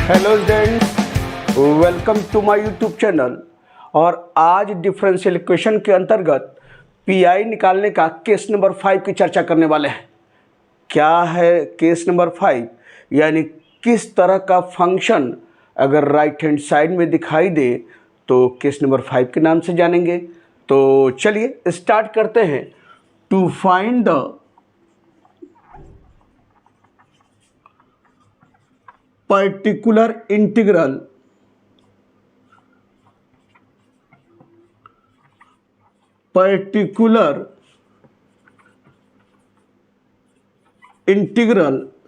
Hello students, welcome to my YouTube channel. और आज differential equation के अंतर्गत पीआई निकालने का केस नंबर 5 की चर्चा करने वाले हैं। क्या है केस नंबर 5? यानी किस तरह का फंक्शन अगर राइट हैंड साइड में दिखाई दे तो केस नंबर 5 के नाम से जानेंगे। तो चलिए स्टार्ट करते हैं। To find the particular integral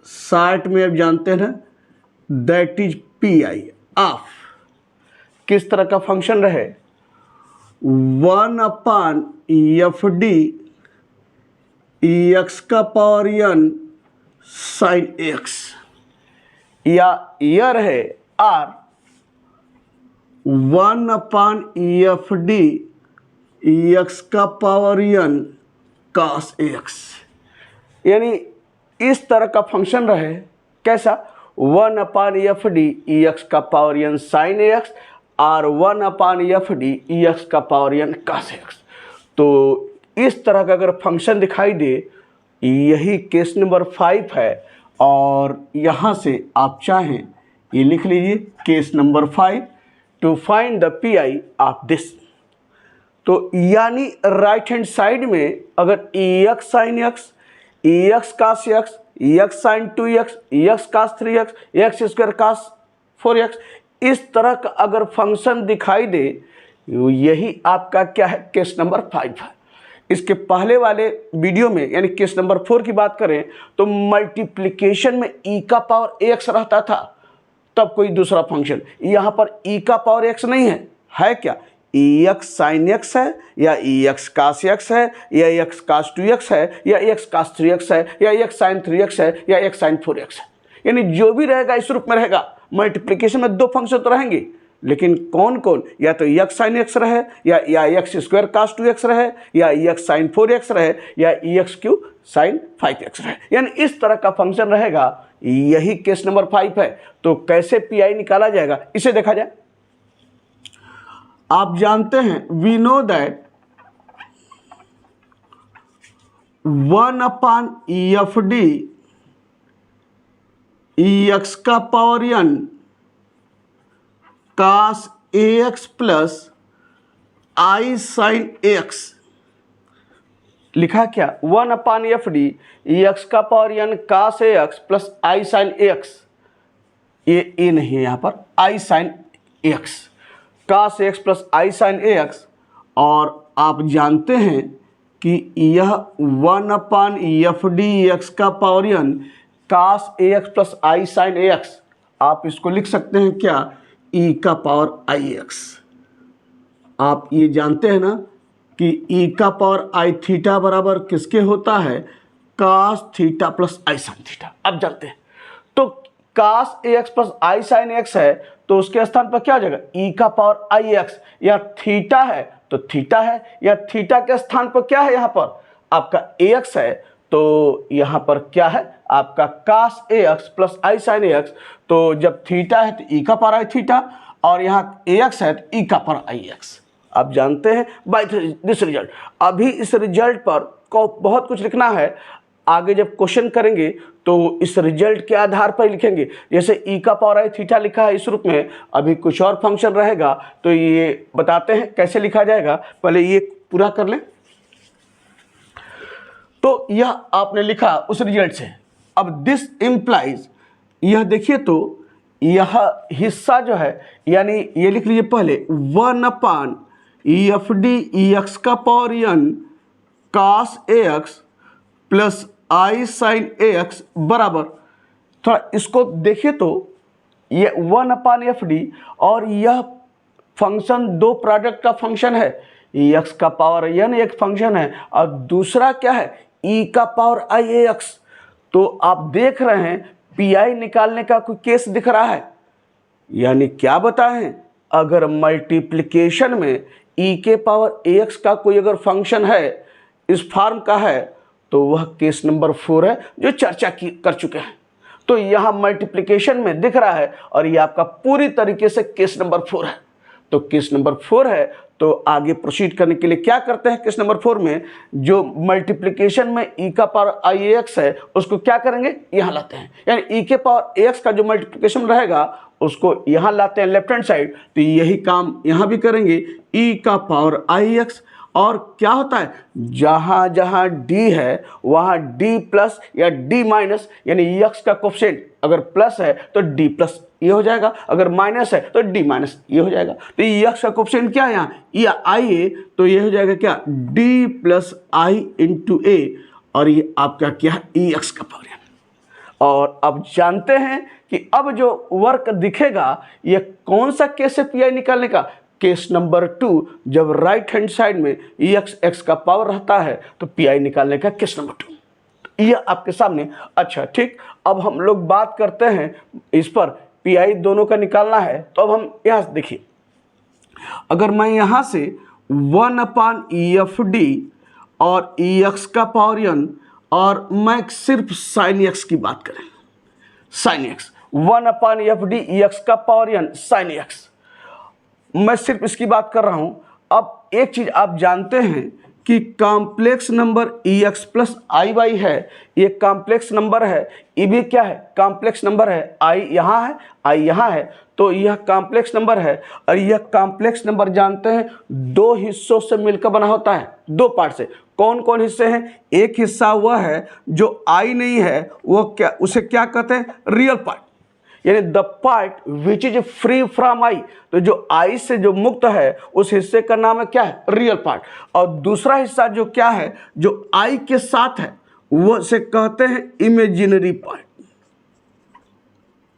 short में आप जानते हैं ना, that is P I of किस तरह का फंक्शन रहे 1/f(d) एक्स का पावर n साइन एक्स, या यह रहे r 1/f(d) एक्स का पावर n cos x। यानी इस तरह का फंक्शन रहे कैसा 1/f(d) एक्स का पावर n साइन एक्स और 1/f(d) एक्स का पावर n cos x। तो इस तरह का अगर फंक्शन दिखाई दे, यही केस नंबर 5 है। और यहाँ से आप चाहें ये लिख लीजिए case number 5 to find the P I of this. तो यानी राइट हैंड साइड में अगर x sine x, x cos x, x sine 2x, x cos 3x, x square cos 4x, इस तरह का अगर फंक्शन दिखाई दे, यही आपका क्या है केस नंबर 5 है। इसके पहले वाले वीडियो में यानी केस नंबर 4 की बात करें तो मल्टीप्लिकेशन में e का पावर x रहता था, तब कोई दूसरा फंक्शन। यहाँ पर e का पावर x नहीं है, है क्या एक्स साइन एक्स है, या एक्स कास एक्स है, या एक्स कास 2x है, या एक्स कास 3x है, या एक्स साइन 3x है, या एक्स साइन 4x है। यानी जो भी रहेगा इस रूप में रहेगा। मल्टीप्लिकेशन में दो फंक्शन तो रहेंगे, लेकिन कौन कौन, या तो एक्स साइन एक्स रहे, या एक्स स्क्वायर कास 2x रहे, या एक्स साइन 4x रहे, या एक्स क्यू साइन 5x रहे। यानी इस तरह का फंक्शन रहेगा। यही केस नंबर 5 है। तो कैसे पीआई निकाला जाएगा इसे देखा जाए। आप जानते हैं we know that 1/f(d) x का power n cos ax plus i sin x लिखा क्या 1/f(d) एक्स का power n cos ax plus i sin x। ये नहीं है यहाँ पर i sin x, cos x plus i sin ax। और आप जानते हैं कि यह 1/f(d) एक्स का power n cos ax plus i sin ax, आप इसको लिख सकते हैं क्या e का पावर ix। आप ये जानते हैं ना कि e का पावर i थीटा बराबर किसके होता है cos theta plus i sin theta. अब जानते हैं तो cos ax plus i sin x है, तो उसके स्थान पर क्या हो जाएगा e का पावर ix। या थीटा है तो थीटा है, या थीटा के स्थान पर क्या है यहाँ पर आपका ax है, तो यहाँ पर क्या है आपका cos ax plus i sin ax। तो जब थीटा है तो e का पावर i थीटा, और यहाँ ax है तो e का पावर ix। आप जानते हैं बाय दिस रिजल्ट। अभी इस रिजल्ट पर को बहुत कुछ लिखना है, आगे जब क्वेश्चन करेंगे तो इस रिजल्ट के आधार पर लिखेंगे। जैसे e का पावर i थीटा लिखा है इस रूप में, अभी कुछ और फंक्शन रहेगा तो ये बताते हैं कैसे लिखा जाएगा। पहले ये पूरा कर लें। तो यह आपने लिखा उस रिजल्ट से। अब दिस इम्प्लाइज, यह देखिए तो यह हिस्सा जो है, यानी ये लिख लीजिए पहले 1/f(d) एक्स का power n cos ax plus i sin ax बराबर, थोड़ा इसको देखिए तो ये 1/f(d) और यह फंक्शन दो प्रोडक्ट का फंक्शन है। एक्स का पावर n एक फंक्शन है और दूसरा क्या है e का पावर ix। तो आप देख रहे हैं पीआई निकालने का कोई केस दिख रहा है। यानी क्या बताएं, अगर मल्टीप्लिकेशन में e के पावर ax का कोई अगर फंक्शन है इस फॉर्म का है तो वह केस नंबर 4 है जो चर्चा कर चुके हैं। तो यहाँ मल्टीप्लिकेशन में दिख रहा है और ये आपका पूरी तरीके से केस नंबर 4 है। तो केस नंबर 4 है, तो आगे प्रोसीड करने के लिए क्या करते हैं, केस नंबर 4 में जो मल्टीप्लिकेशन में e का पावर आई एक्स है उसको क्या करेंगे, यहाँ लाते हैं, यानी e के पावर ax का जो मल्टीप्लिकेशन रहेगा उसको यहाँ लाते हैं लेफ्ट हैंड साइड। तो यही काम यहाँ भी करेंगे, e का पावर आई एक्स, और क्या होता है, जहाँ जहाँ d है वहाँ d प्लस या d माइनस, यानी x का कोफिशिएंट अगर प्लस है तो d प्लस ये हो जाएगा, अगर माइनस है तो d माइनस ये हो जाएगा। तो x का कोफिशिएंट क्या है यहाँ, ये आई ए, तो ये हो जाएगा क्या, d प्लस आई इंटू ए, और ये आपका क्या है, ई एक्स का पावर। और अब जानते हैं कि अब जो वर्क दिखेगा ये कौन सा केस है पी आई निकालने का, केस नंबर 2, जब राइट हैंड साइड में ई एक्स का पावर रहता है तो पी आई निकालने का केस नंबर 2, यह आपके सामने। अच्छा ठीक, अब हम लोग बात करते हैं इस पर, पी आई दोनों का निकालना है। तो अब हम यहाँ से देखिए, अगर मैं यहाँ से 1/EFD और EX का पावर n, और मैं सिर्फ साइन एक्स की बात करें, साइन एक्स 1/EFD EX का पावर n साइन एक्स, मैं सिर्फ इसकी बात कर रहा हूं। अब एक चीज आप जानते हैं कि कॉम्प्लेक्स नंबर EX प्लस आई वाई है, ये कॉम्प्लेक्स नंबर है, ये भी क्या है, कॉम्प्लेक्स नंबर है, आई यहाँ है, आई यहाँ है, तो यह कॉम्प्लेक्स नंबर है। और यह कॉम्प्लेक्स नंबर जानते हैं दो हिस्सों से मिलकर बना होता है, दो पार्ट से। कौन कौन हिस्से हैं, एक हिस्सा वह है जो आई नहीं है, वो क्या, उसे क्या कहते हैं, रियल पार्ट, यानी the part which is free from I, तो जो आई से जो मुक्त है उस हिस्से का नाम है क्या है, रियल पार्ट। और दूसरा हिस्सा जो क्या है, जो आई के साथ है, वो से कहते हैं इमेजिनरी पार्ट,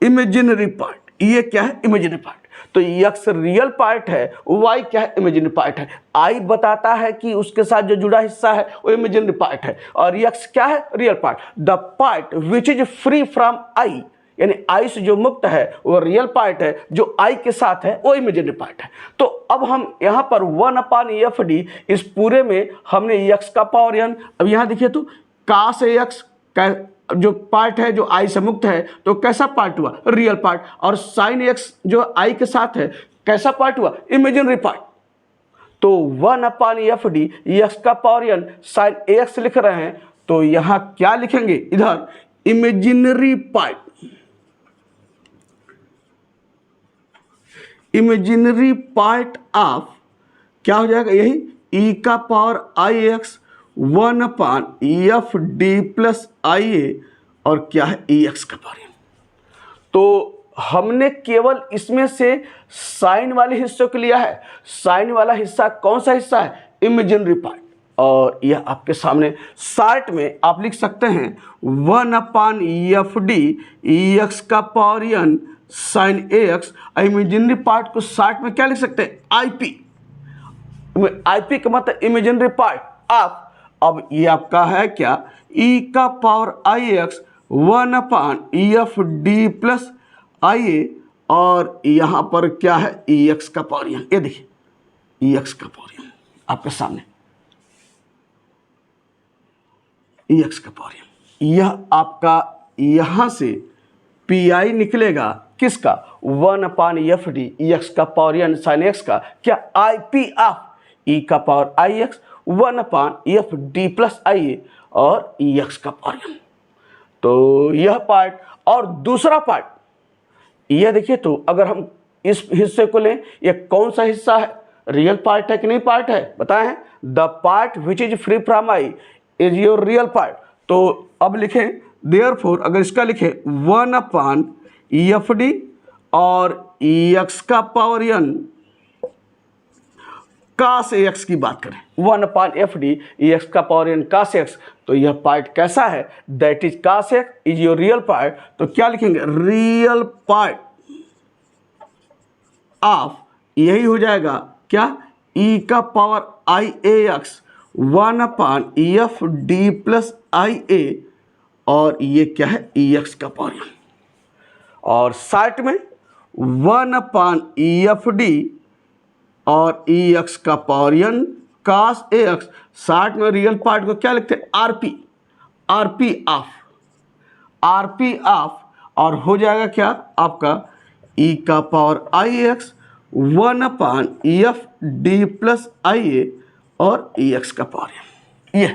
इमेजिनरी पार्ट, ये क्या है, इमेजिनरी पार्ट। तो एक्स रियल पार्ट है, वाई क्या है, इमेजिनरी पार्ट है। आई बताता है कि उसके साथ जो जुड़ा हिस्सा है वो इमेजिनरी पार्ट है, और एक्स क्या है, real part. The part which is free from I, यानी आई से जो मुक्त है वो रियल पार्ट है, जो आई के साथ है वो इमेजिनरी पार्ट है। तो अब हम यहाँ पर 1/EFD, इस पूरे में हमने एक्स का पावर n, अब यहाँ देखिए तो cos AX का जो पार्ट है जो आई से मुक्त है तो कैसा पार्ट हुआ, रियल पार्ट, और sin AX जो आई के साथ है कैसा पार्ट हुआ, इमेजिनरी पार्ट। तो 1/EFD एक्स का पावर n sin AX लिख रहे हैं, तो यहाँ क्या लिखेंगे, इधर imaginary part, imaginary part of क्या हो जाएगा, यही e का पावर आई एक्स 1/EFD प्लस आई ए, और क्या है, ई एक्स का पावर। तो हमने केवल इसमें से साइन वाले हिस्सों को लिया है। साइन वाला हिस्सा कौन सा हिस्सा है, इमेजिनरी पार्ट, और यह आपके सामने शार्ट में आप लिख सकते हैं 1/EFD EX का power n sine AX। Imaginary part को शार्ट में क्या लिख सकते हैं, IP, IP का मतलब इमेजिनरी पार्ट ऑफ, अब ये आपका है क्या, e का power IX 1/EFD plus IA, और यहाँ पर क्या है, EX का पावर n, ये देखिए EX का पावर n आपके सामने, EX का पावर n, यह आपका यहाँ से PI निकलेगा किसका, 1/EFD EX का पावर n sin x का क्या, IP ऑफ e का power IX 1/EFD plus IA और EX का पावर n। तो यह पार्ट, और दूसरा पार्ट यह देखिए, तो अगर हम इस हिस्से को लें, यह कौन सा हिस्सा है, रियल पार्ट है कि नहीं पार्ट है, बताए हैं, the part which is free from I is your real part. तो अब लिखें देयरफॉर, अगर इसका लिखें 1/EFD और EX का पावर n cos AX की बात करें, 1/EFD EX का पावर n cos AX, तो यह पार्ट कैसा है, that is cos AX is your real part. तो क्या लिखेंगे, रियल पार्ट ऑफ, यही हो जाएगा क्या, e का power IAX 1/EFD plus IA, और ये क्या है, EX का पावर n, और साइट में 1/EFD और EX का power n cos AX, site में रियल पार्ट को क्या लिखते हैं, RP, RP ऑफ, और हो जाएगा क्या आपका e का पावर आई एक्स 1/f(d प्लस आई ए और ex का पावर m। ये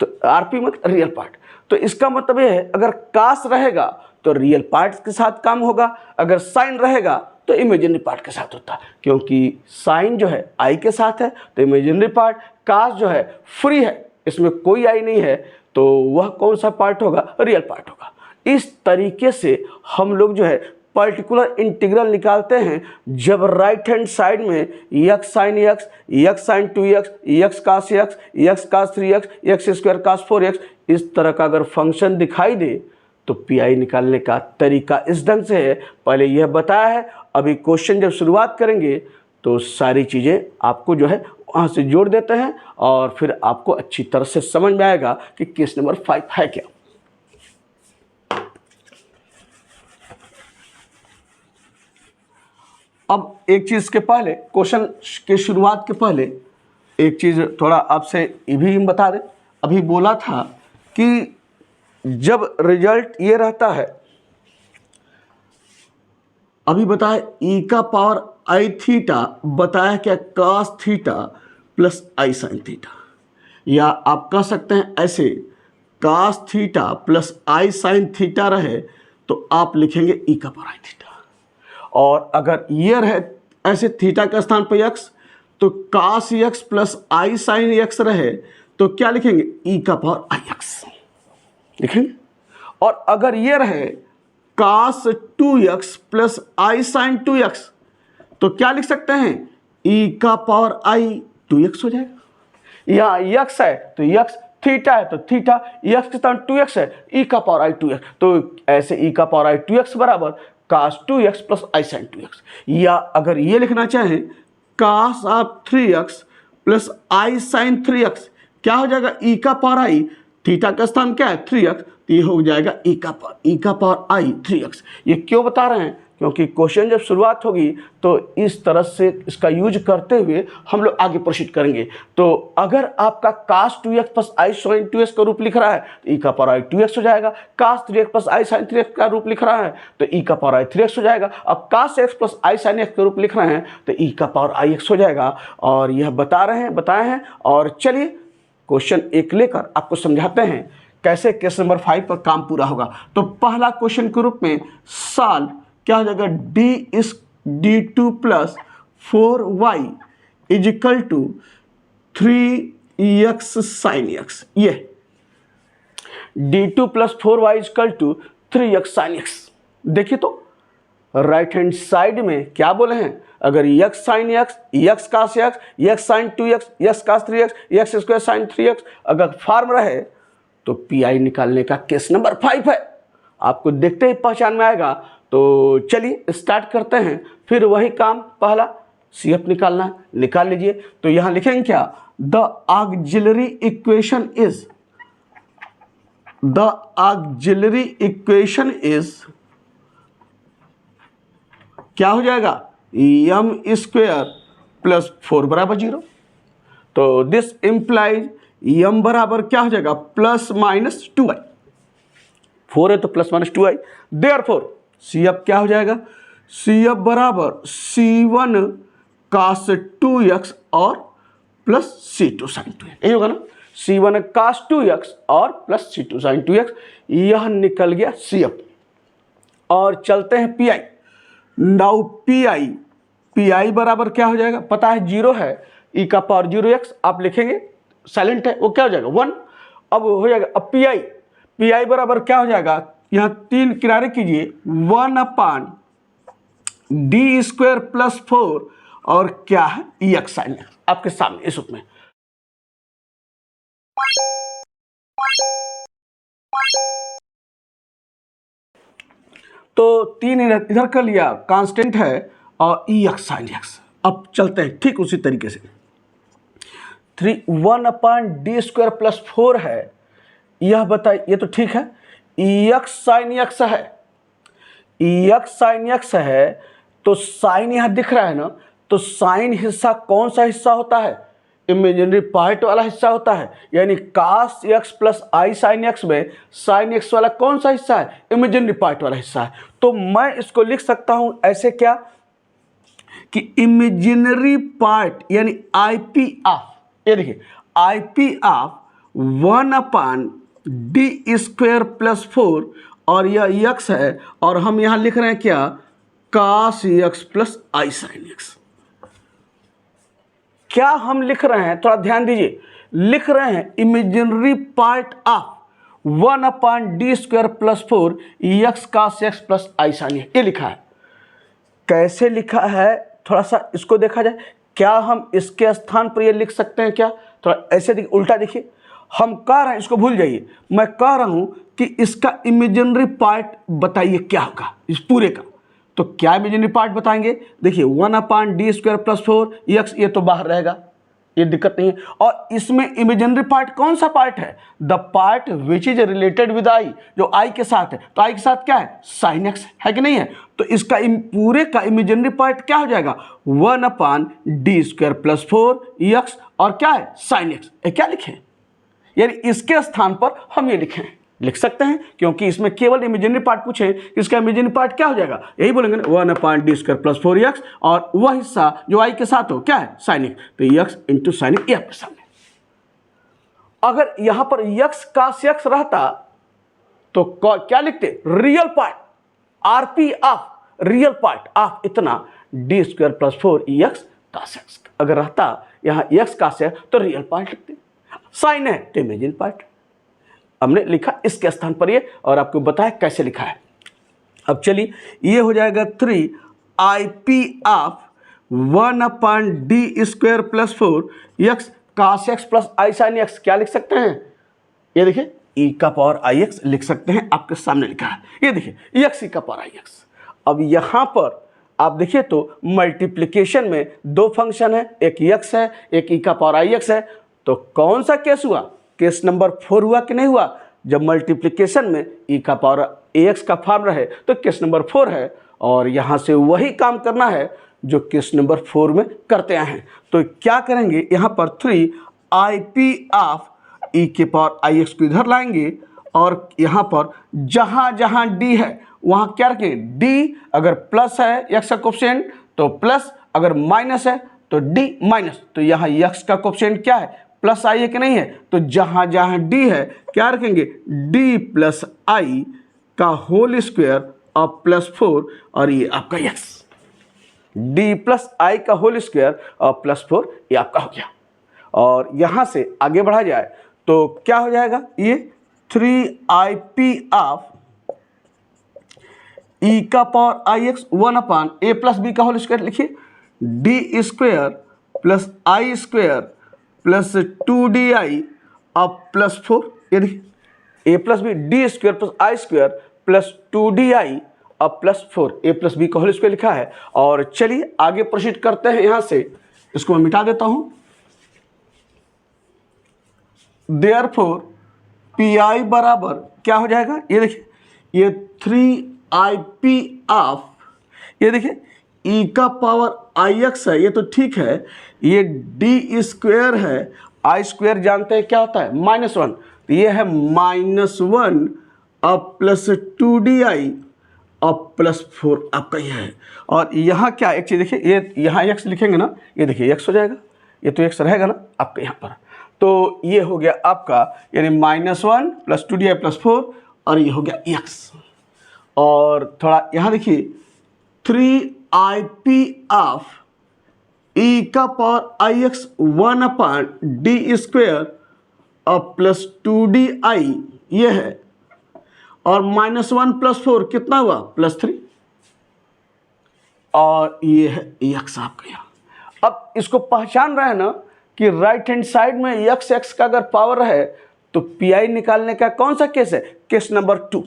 तो आरपी मतलब रियल पार्ट। तो इसका मतलब ये है अगर कास रहेगा तो रियल पार्ट के साथ काम होगा, अगर साइन रहेगा तो इमेजिनरी पार्ट के साथ होता है, क्योंकि साइन जो है आई के साथ है तो इमेजिनरी पार्ट, कास जो है फ्री है, इसमें कोई आई नहीं है, तो वह कौन सा पार्ट होगा? रियल पार्ट होगा। इस तरीके से हम लोग जो है पर्टिकुलर इंटीग्रल निकालते हैं जब राइट हैंड साइड में x sine x, x sine 2x, x cos x, x cos 3x, x square cos 4x इस तरह का अगर फंक्शन दिखाई दे तो पी निकालने का तरीका इस ढंग से है। पहले यह बताया है, अभी क्वेश्चन जब शुरुआत करेंगे तो सारी चीज़ें आपको जो है वहाँ से जोड़ देते हैं और फिर आपको अच्छी तरह से समझ में आएगा कि केस नंबर 5 है क्या। अब एक चीज़ के पहले, क्वेश्चन के शुरुआत के पहले एक चीज़ थोड़ा आपसे ये भी हम बता दें। अभी बोला था कि जब रिजल्ट ये रहता है, अभी बताया e का पावर आई थीटा, बताया क्या cos theta plus I sine theta, या आप कह सकते हैं ऐसे cos theta plus I sine theta रहे तो आप लिखेंगे e का पावर आई थीटा, और अगर ये रहे ऐसे थीटा के स्थान पर x तो cos x plus I sign x रहे तो क्या लिखेंगे? e का पावर आई एक्स लिखेंगे। और अगर ये रहे cos 2x plus I sign 2x तो क्या लिख सकते हैं? e का पावर आई 2x हो जाएगा। यहाँ x है तो x, थीटा है तो थीटा, x के स्थान 2x है, e का पावर आई 2x, तो ऐसे e का पावर आई 2x बराबर cos 2x plus I sign 2x। या अगर ये लिखना चाहें cos of 3x plus I sine 3x क्या हो जाएगा? e का पावर आई, थीटा का स्थान क्या है? 3x, तो ये हो जाएगा e का पावर आई 3x। ये क्यों बता रहे हैं? क्योंकि क्वेश्चन जब शुरुआत होगी तो इस तरह से इसका यूज करते हुए हम लोग आगे प्रोसीड करेंगे। तो अगर आपका cos 2x plus I sign 2x का रूप लिख रहा है तो e का पावर आई 2x हो जाएगा। cos 3x plus I sine 3x का रूप लिख रहा है तो e का पावर आई 3x हो जाएगा। अब cos x plus I sign x का रूप लिख रहे हैं तो e का पावर आई x हो जाएगा। और यह बताए हैं। और चलिए क्वेश्चन एक लेकर आपको समझाते हैं कैसे केस नंबर 5 पर काम पूरा होगा। तो पहला क्वेश्चन के रूप में सॉल्व क्या हो जाएगा? d2 plus 4y is equal to 3x sine x। ये d2 plus 4y is equal to 3x sine x। देखिए तो राइट हैंड साइड में क्या बोले हैं? अगर x sine x, x cos x, x sine 2x, x cos 3x, x square sine 3x अगर form रहे तो पी निकालने का केस नंबर 5 है। आपको देखते ही पहचान में आएगा। तो चलिए स्टार्ट करते हैं। फिर वही काम पहला CF निकालना है, निकाल लीजिए। तो यहाँ लिखेंगे क्या? द ऑक्सिलरी इक्वेशन इज क्या हो जाएगा? m स्क्वेयर प्लस 4 बराबर 0। तो दिस इंप्लाइज m बराबर क्या हो जाएगा? Plus minus 2i। 4 है तो plus minus 2i। Therefore CF क्या हो जाएगा? CF बराबर C1 cos 2x और प्लस C2 sin 2x, यही होगा ना? C1 cos 2x और प्लस C2 sin 2x। यह निकल गया CF। और चलते हैं PI। नाउ PI बराबर क्या हो जाएगा? पता है 0 है, e का पावर 0x आप लिखेंगे, साइलेंट है वो क्या हो जाएगा? 1। अब हो जाएगा अब PI बराबर क्या हो जाएगा? यहाँ 3 किनारे कीजिए, 1/d स्क्वायर प्लस 4 और क्या है? x साइन x आपके सामने इस रूप में। तो 3 इधर कर लिया, कांस्टेंट है, और x साइन x। अब चलते हैं ठीक उसी तरीके से। 1/d स्क्वायर प्लस 4 है, यह बताइए, ये तो ठीक है। x साइन x है, x साइन x है तो साइन यहाँ दिख रहा है ना, तो साइन हिस्सा कौन सा हिस्सा होता है? इमेजिनरी पार्ट वाला हिस्सा होता है, यानी cos x plus I sine x में साइन एक्स वाला कौन सा हिस्सा है? इमेजिनरी पार्ट वाला हिस्सा है। तो मैं इसको लिख सकता हूं ऐसे क्या कि इमेजिनरी पार्ट यानी आई पी ऑफ, ये देखिए I P of 1/d² plus 4 और यह x है, और हम यहां लिख रहे हैं क्या? cos x plus I sine x. क्या हम लिख रहे हैं? थोड़ा ध्यान दीजिए, लिख रहे हैं imaginary part of 1/d² plus 4 x cos x plus I sine x, ये लिखा है। कैसे लिखा है थोड़ा सा इसको देखा जाए। क्या हम इसके स्थान पर ये लिख सकते हैं क्या? थोड़ा ऐसे देखिए, उल्टा देखिए। हम कह रहे हैं, इसको भूल जाइए, मैं कह रहा हूं कि इसका इमेजिनरी पार्ट बताइए क्या होगा इस पूरे का। तो क्या इमेजिनरी पार्ट बताएंगे? देखिए 1/d² प्लस 4 x, ये तो बाहर रहेगा, ये दिक्कत नहीं है। और इसमें इमेजिनरी पार्ट कौन सा पार्ट है? The part which is related with I, जो आई के साथ है। तो आई के साथ क्या है? साइन एक्स है कि नहीं है? तो इसका पूरे का इमेजिनरी पार्ट क्या हो जाएगा? 1/d² प्लस 4 x और क्या है? Sine x. क्या लिखें? यानी इसके स्थान पर हम ये लिख सकते हैं, क्योंकि इसमें केवल इमेजिनरी पार्ट पूछे, इसका इमेजिनरी पार्ट क्या हो जाएगा? यही बोलेंगे 1/d² प्लस 4x और वह हिस्सा जो आई के साथ हो क्या है? Sine x. तो x इंटू साइन एक्स, ये आपके सामने। अगर यहां पर x cos x रहता तो क्या लिखते? Real part, RP of real part of इतना d² plus 4x cos x। अगर रहता यहां x cos x तो रियल पार्ट लिखते, साइन है तो इमेजिन पार्ट। हमने लिखा इसके स्थान पर ये, और आपको बताया कैसे लिखा है। अब चलिए, ये हो जाएगा 3IP of 1/d² plus 4x cos x plus I sine x. क्या लिख सकते हैं? ये देखिए e⁻IX लिख सकते हैं, आपके सामने लिखा है। ये देखिए x e⁻IX। अब यहां पर आप देखिए तो मल्टीप्लिकेशन में दो फंक्शन है, एक x है एक e⁻IX है। तो कौन सा केस हुआ? केस नंबर 4 हुआ कि नहीं हुआ? जब मल्टीप्लिकेशन में e⁻AX का फॉर्म रहे तो केस नंबर 4 है, और यहां से वही काम करना है जो केस नंबर 4 में करते आए हैं। तो क्या करेंगे? यहां पर 3IP ऑफ e⁻IX को इधर लाएंगे, और यहां पर जहां जहां d है वहां क्या रखें? d अगर प्लस है x का कोफिशिएंट तो प्लस, अगर माइनस है तो d माइनस। तो यहां x का कोफिशिएंट क्या है? प्लस आई है कि नहीं है? तो जहां जहां d है क्या रखेंगे? d प्लस आई का होल स्क्वायर और प्लस 4, और ये आपका x। d प्लस आई का होल स्क्वायर और प्लस 4, ये आपका हो गया। और यहां से आगे बढ़ा जाए तो क्या हो जाएगा? ये 3IP of e⁻IX 1/a plus b का होल स्क्वायर लिखिए, d² plus i² plus 2di और प्लस 4। ये देखिए a plus B, d² plus i² plus 2di और प्लस 4, a प्लस बी का होल स्क्वायर लिखा है। और चलिए आगे प्रोसीड करते हैं। यहां से इसको मैं मिटा देता हूं। देयरफॉर pi बराबर क्या हो जाएगा? ये देखिए, ये 3IP ऑफ, ये देखिए e⁻IX है, ये तो ठीक है। ये d² है, i² जानते हैं क्या होता है? -1। तो ये है -1 अब प्लस 2di और प्लस 4 आपका यह है। और यहाँ क्या एक चीज़ देखिए, ये यहाँ x लिखेंगे ना, ये देखिए x हो जाएगा, ये तो x रहेगा ना आपके यहाँ पर। तो ये हो गया आपका, यानी -1 प्लस 2di प्लस 4, और ये हो गया x। और थोड़ा यहाँ देखिए 3IP ऑफ e⁻IX 1/d² और प्लस 2di ये है, और -1 प्लस 4 कितना हुआ? +3, और ये है x आपका यहाँ। अब इसको पहचान रहे हैं ना कि राइट हैंड साइड में x का अगर पावर है तो pi निकालने का कौन सा केस है? केस नंबर 2,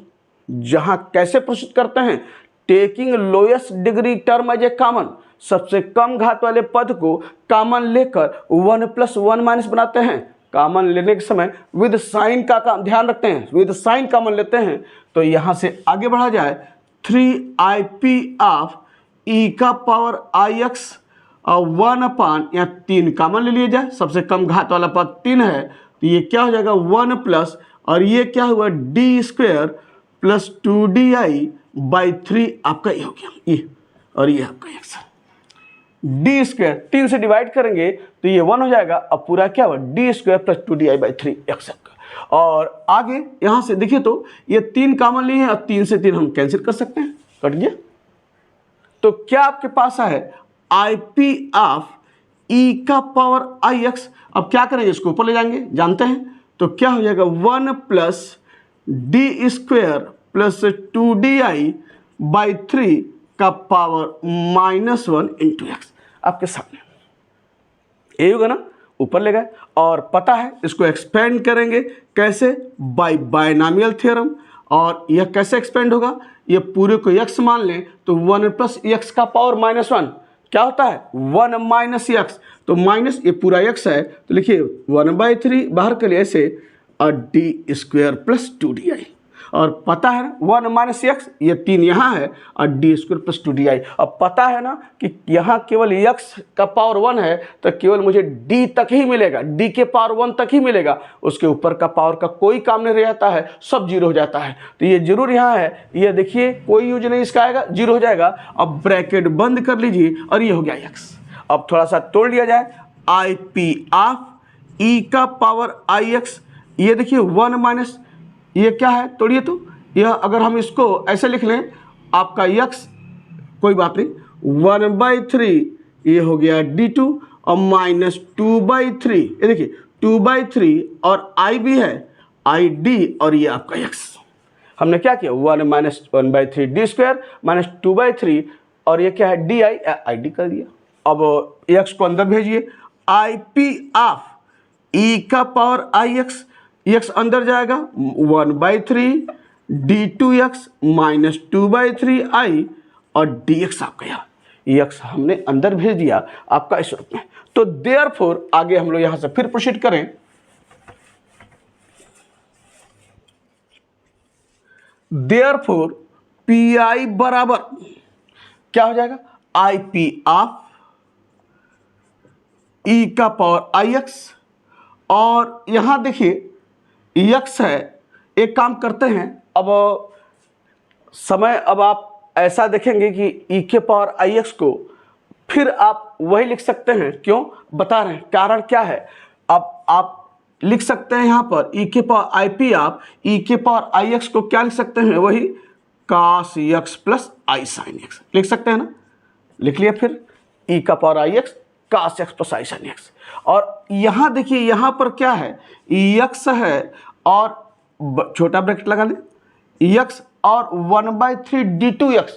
जहां कैसे प्रोसीड करते हैं? Taking lowest degree term as a common, सबसे कम घात वाले पद को कॉमन लेकर 1 + 1 - बनाते हैं। कॉमन लेने के समय विद साइन का ध्यान रखते हैं, विद साइन कॉमन लेते हैं। तो यहां से आगे बढ़ा जाए 3IP ऑफ e⁻IX और 1 यहाँ 3 कॉमन ले लिया जाए, सबसे कम घात वाला पद 3 है, तो ये क्या हो जाएगा 1 प्लस, और ये क्या हुआ डी स्क्वायर प्लस 2di/3 आपका ये हो गया ये, और ये आपका एक्स डी स्क्वायर 3 से डिवाइड करेंगे तो ये 1 हो जाएगा, अब पूरा क्या हुआ D square plus 2di/3 x आपका। और आगे यहाँ से देखिए तो ये 3 कॉमन लिए हैं और 3 से 3 हम कैंसिल कर सकते हैं, कट गया। तो क्या आपके पास है IP ऑफ e का पावर ix। अब क्या करेंगे, इसको ऊपर ले जाएंगे, जानते हैं, तो क्या हो जाएगा 1 plus D square plus 2di/3 का पावर -1 इंटू एक्स आपके सामने, यही होगा ना, ऊपर ले गए। और पता है इसको एक्सपेंड करेंगे कैसे, बाय बायनॉमियल थ्योरम। और यह कैसे एक्सपेंड होगा, ये पूरे को x मान लें तो 1 प्लस x का पावर -1 क्या होता है 1 माइनस x, तो माइनस ये पूरा x है तो लिखिए 1/3 बाहर के लिए ऐसे, और डी स्क्वायर प्लस 2di। और पता है ना 1 माइनस x, ये 3 यहाँ है, और डी स्क्वायर प्लस 2di। अब पता है ना कि यहाँ केवल x का पावर 1 है तो केवल मुझे d तक ही मिलेगा, d के पावर 1 तक ही मिलेगा, उसके ऊपर का पावर का कोई काम नहीं रह जाता है, सब जीरो हो जाता है। तो ये जरूर यहाँ है, ये देखिए कोई यूज नहीं इसका आएगा, जीरो हो जाएगा। अब ब्रैकेट बंद कर लीजिए और ये हो गया x। अब थोड़ा सा तोड़ लिया जाए, IP ऑफ e का पावर ix, ये देखिए 1 माइनस ये क्या है, तोड़िए तो यह अगर हम इसको ऐसे लिख लें आपका x, कोई बात नहीं, 1/3 ये हो गया d2 और -2/3, ये देखिए 2/3 और i भी है id, और ये आपका x। हमने क्या किया 1 माइनस 1/3 डी स्क्वायर माइनस 2/3, और ये क्या है id कर दिया। अब x को अंदर भेजिए, IP ऑफ e का पावर ix, x अंदर जाएगा 1/3 d2x माइनस 2/3i, और dx आपका यहाँ x हमने अंदर भेज दिया आपका इस रूप में। तो देयरफॉर आगे हम लोग यहाँ से फिर प्रोसीड करें, देयरफॉर PI बराबर क्या हो जाएगा IP ऑफ e का पावर ix, और यहाँ देखिए x है, एक काम करते हैं, अब समय अब आप ऐसा देखेंगे कि e के पावर ix को फिर आप वही लिख सकते हैं, क्यों बता रहे हैं, कारण क्या है। अब आप लिख सकते हैं यहाँ पर e के पावर IP आप e के पावर ix को क्या लिख सकते हैं, वही cos x plus i sin x लिख सकते हैं ना, लिख लिया। फिर e का power ix cos x plus i sin x, और यहाँ देखिए यहाँ पर क्या है x है और छोटा ब्रैकेट लगा लें x और 1/3 d2x,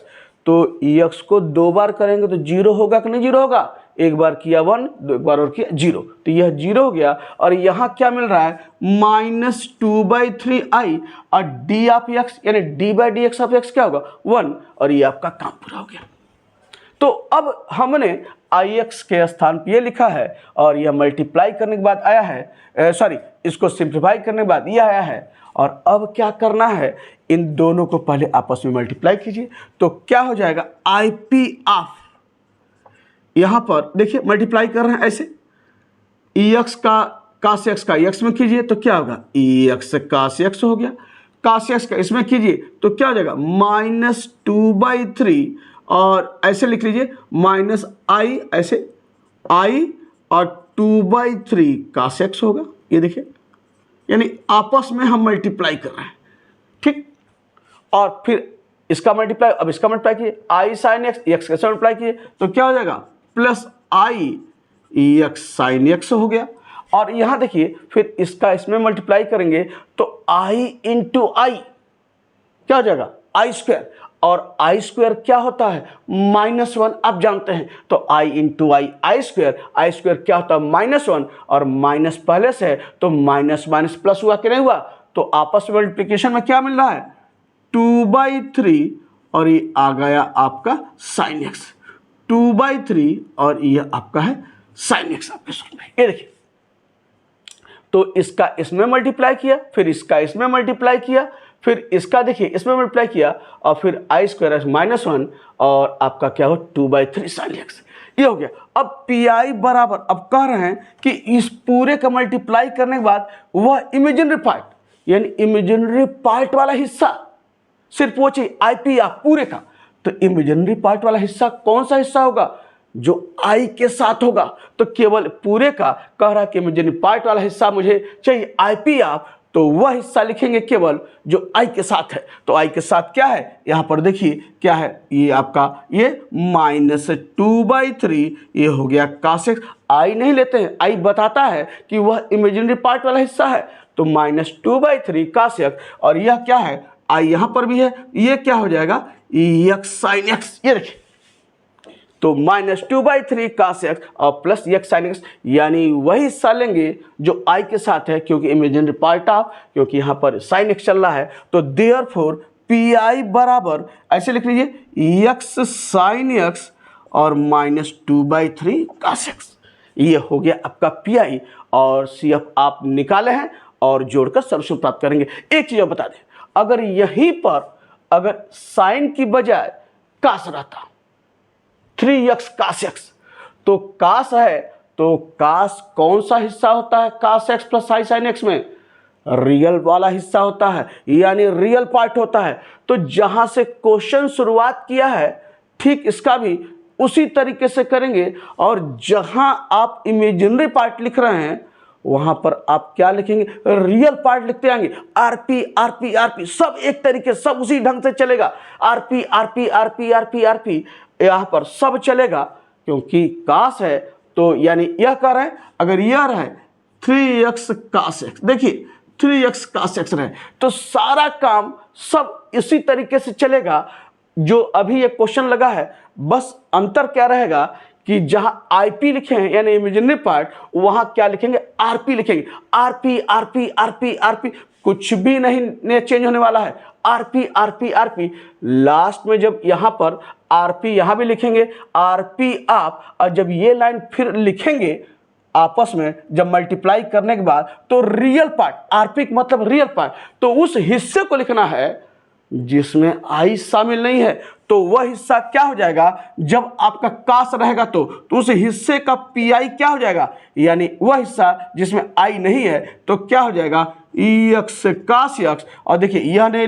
तो x को 2 बार करेंगे तो 0 होगा कि नहीं, 0 होगा, एक बार किया 1, एक बार और किया 0, तो यह 0 हो गया। और यहाँ क्या मिल रहा है -2/3i, और d ऑफ x यानी d/dx ऑफ x क्या होगा 1, और ये आपका काम पूरा हो गया। तो अब हमने ix के स्थान पर ये लिखा है, और यह मल्टीप्लाई करने के बाद आया है, सॉरी इसको सिंप्लीफाई करने के बाद यह आया है। और अब क्या करना है, इन दोनों को पहले आपस में मल्टीप्लाई कीजिए, तो क्या हो जाएगा IP ऑफ, यहाँ पर देखिए मल्टीप्लाई कर रहे हैं ऐसे, EX का cos x का x में कीजिए तो क्या होगा EX cos x हो गया, cos x का इसमें कीजिए तो क्या हो जाएगा -2/3, और ऐसे लिख लीजिए -i, ऐसे i और 2/3 cos x होगा, ये देखिए, यानी आपस में हम मल्टीप्लाई कर रहे हैं, ठीक। और फिर इसका मल्टीप्लाई, अब इसका मल्टीप्लाई कीजिए i sin x, x का मल्टीप्लाई कीजिए तो क्या हो जाएगा plus i x sin x हो गया। और यहाँ देखिए फिर इसका इसमें मल्टीप्लाई करेंगे तो i इंटू आई क्या हो जाएगा i स्क्वायर, और i स्क्वायर क्या होता है -1, आप जानते हैं, तो i इंटू आई स्क्वायर क्या होता है -1, और माइनस पहले से है तो माइनस माइनस प्लस हुआ कि नहीं हुआ, तो आपस में मल्टीप्लिकेशन में क्या मिल रहा है 2/3, और ये आ गया आपका sin x 2/3, और ये आपका है sin x आपके सामने, ये देखिए। तो इसका इसमें मल्टीप्लाई किया, फिर इसका इसमें मल्टीप्लाई किया, फिर इसका देखिए इसमें मल्टीप्लाई किया और फिर आई स्क्वायर -1 और आपका क्या हो 2/3 sin x, ये हो गया। अब पी आई बराबर, अब कह रहे हैं कि इस पूरे का मल्टीप्लाई करने के बाद वह इमेजिनरी पार्ट यानी इमेजिनरी पार्ट वाला हिस्सा सिर्फ वो चाहिए आई पी आप पूरे का। तो इमेजिनरी पार्ट वाला हिस्सा कौन सा हिस्सा होगा? जो आई के साथ होगा। तो केवल पूरे का कह रहा है कि इमेजिनरी पार्ट वाला हिस्सा मुझे चाहिए आई पी आप, तो वह हिस्सा लिखेंगे केवल जो आई के साथ है। तो आई के साथ क्या है यहाँ पर देखिए क्या है, ये आपका ये -2/3 ये हो गया cos x। आई नहीं लेते हैं, आई बताता है कि वह इमेजिनरी पार्ट वाला हिस्सा है, तो -2/3 cos x और यह क्या है आई यहाँ पर भी है, ये क्या हो जाएगा x sin x, ये देखिए तो -2/3 cos x और प्लस x sin x, यानी वही हिस्सा लेंगे जो i के साथ है क्योंकि इमेजिनरी पार्ट ऑफ, क्योंकि यहाँ पर sin x चल रहा है। तो देयरफॉर pi बराबर ऐसे लिख लीजिए x sin x और -2/3 cos x, ये हो गया आपका pi और CF आप निकाले हैं और जोड़कर सॉल्यूशन प्राप्त करेंगे। एक चीज बता दें, अगर यहीं पर अगर साइन की बजाय कास रहता 3x cos x, तो कास है तो कास कौन सा हिस्सा होता है cos x plus I sign x में? रियल वाला हिस्सा होता है, यानी रियल पार्ट होता है। तो जहां से क्वेश्चन शुरुआत किया है ठीक इसका भी उसी तरीके से करेंगे और जहां आप इमेजिनरी पार्ट लिख रहे हैं वहां पर आप क्या लिखेंगे? रियल पार्ट लिखते आएंगे। आरपी आरपी आरपी सब एक तरीके सब उसी ढंग से चलेगा। RP RP RP RP RP यहाँ पर सब चलेगा क्योंकि कास है। तो यानी यह कह रहे हैं अगर यह रहे 3x cos x, देखिए 3x cos x रहे तो सारा काम सब इसी तरीके से चलेगा जो अभी ये क्वेश्चन लगा है। बस अंतर क्या रहेगा कि जहां आईपी लिखे हैं यानी इमेजिनरी पार्ट, वहां क्या लिखेंगे? आरपी लिखेंगे। आरपी आरपी आरपी आरपी कुछ भी नहीं चेंज होने वाला है। आरपी आरपी आरपी लास्ट में जब यहां पर आरपी यहां भी लिखेंगे आरपी आप, और जब ये लाइन फिर लिखेंगे आपस में जब मल्टीप्लाई करने के बाद तो रियल पार्ट, आरपी मतलब रियल पार्ट, तो उस हिस्से को लिखना है जिसमें आई शामिल नहीं है। तो वह हिस्सा क्या हो जाएगा? जब आपका कास रहेगा तो उस हिस्से का पी आई क्या हो जाएगा? यानी वह हिस्सा जिसमें आई नहीं है तो क्या हो जाएगा? X cos x। और देखिए यह नहीं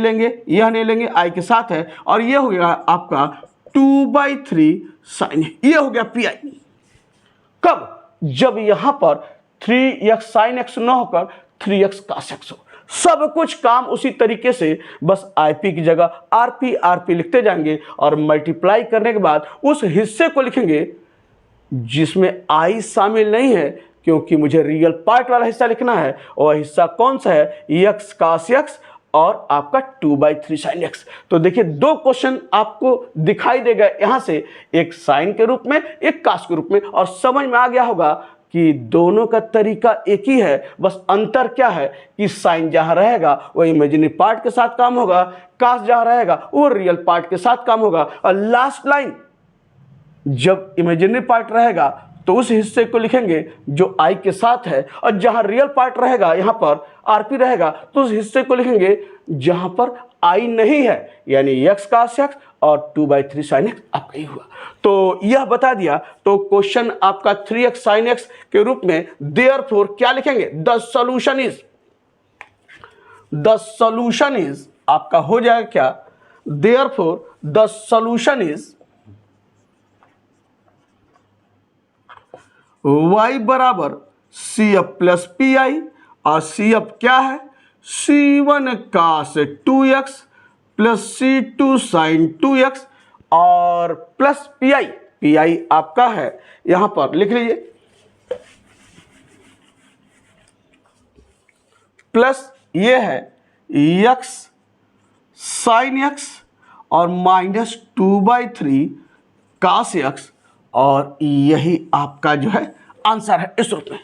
लेंगे आई के साथ है और यह हो गया आपका 2/3 sin, ये हो गया पी आई। कब? जब यहां पर 3x sin x न होकर 3x cos x हो। सब कुछ काम उसी तरीके से, बस आईपी की जगह आरपी आरपी लिखते जाएंगे और मल्टीप्लाई करने के बाद उस हिस्से को लिखेंगे जिसमें आई शामिल नहीं है क्योंकि मुझे रियल पार्ट वाला हिस्सा लिखना है। और हिस्सा कौन सा है? x cos x और आपका 2/3 sin x। तो देखिए दो क्वेश्चन आपको दिखाई देगा यहां से, एक साइन के रूप में एक कास के रूप में, और समझ में आ गया होगा कि दोनों का तरीका एक ही है। बस अंतर क्या है कि साइन जहां रहेगा वो इमेजिनरी पार्ट के साथ काम होगा, कास जहां रहेगा वो रियल पार्ट के साथ काम होगा। और लास्ट लाइन जब इमेजिनरी पार्ट रहेगा तो उस हिस्से को लिखेंगे जो आई के साथ है, और जहां रियल पार्ट रहेगा यहां पर आरपी रहेगा तो उस हिस्से को लिखेंगे जहां पर आई नहीं है, यानी x cos x और 2/3 sin x आपका ही हुआ। तो यह बता दिया। तो क्वेश्चन आपका 3x sin x के रूप में देयरफॉर क्या लिखेंगे? द सॉल्यूशन इज आपका हो जाएगा क्या? Therefore the solution is y बराबर CF प्लस पी आई, और CF क्या है? C1 cos 2x plus C2 sin 2x और प्लस पी आई आपका है यहां पर लिख लीजिए प्लस ये है x sin x और -2/3 cos x, और यही आपका जो है आंसर है इस रूप में।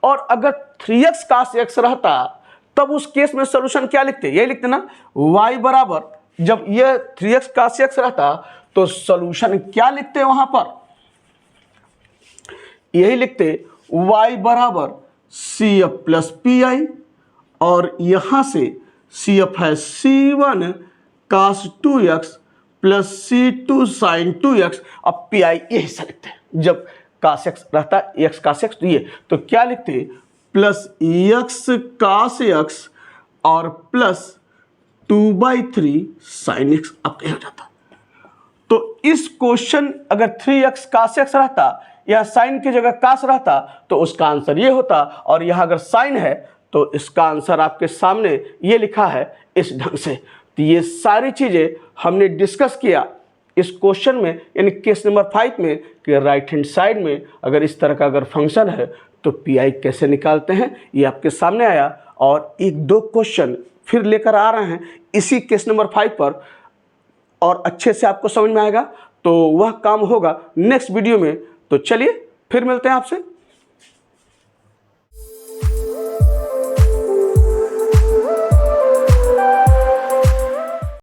और अगर 3x cos x रहता तब उस केस में सॉल्यूशन क्या लिखते? ये लिखते ना y बराबर, जब ये 3x cos x रहता तो सॉल्यूशन क्या लिखते वहां पर? यही लिखते y बराबर CF प्लस पी आई, और यहां से CF है C1 cos 2x plus C2 sin 2x। अब PI ये हिस्सा लिखते हैं, जब cos x रहता है x cos x, तो ये तो क्या लिखते हैं, प्लस x cos x और प्लस 2/3 sin x। अब क्या हो जाता, तो इस क्वेश्चन अगर 3x cos x रहता या साइन की जगह cos रहता तो उसका आंसर ये होता, और यहाँ अगर साइन है तो इसका आंसर आपके सामने ये लिखा है इस ढंग से। तो ये सारी चीज़ें हमने डिस्कस किया इस क्वेश्चन में, यानी केस नंबर 5 में, कि राइट हैंड साइड में अगर इस तरह का अगर फंक्शन है तो PI कैसे निकालते हैं, ये आपके सामने आया। और 1-2 क्वेश्चन फिर लेकर आ रहे हैं इसी केस नंबर 5 पर, और अच्छे से आपको समझ में आएगा तो वह काम होगा नेक्स्ट वीडियो में। तो चलिए फिर मिलते हैं आपसे।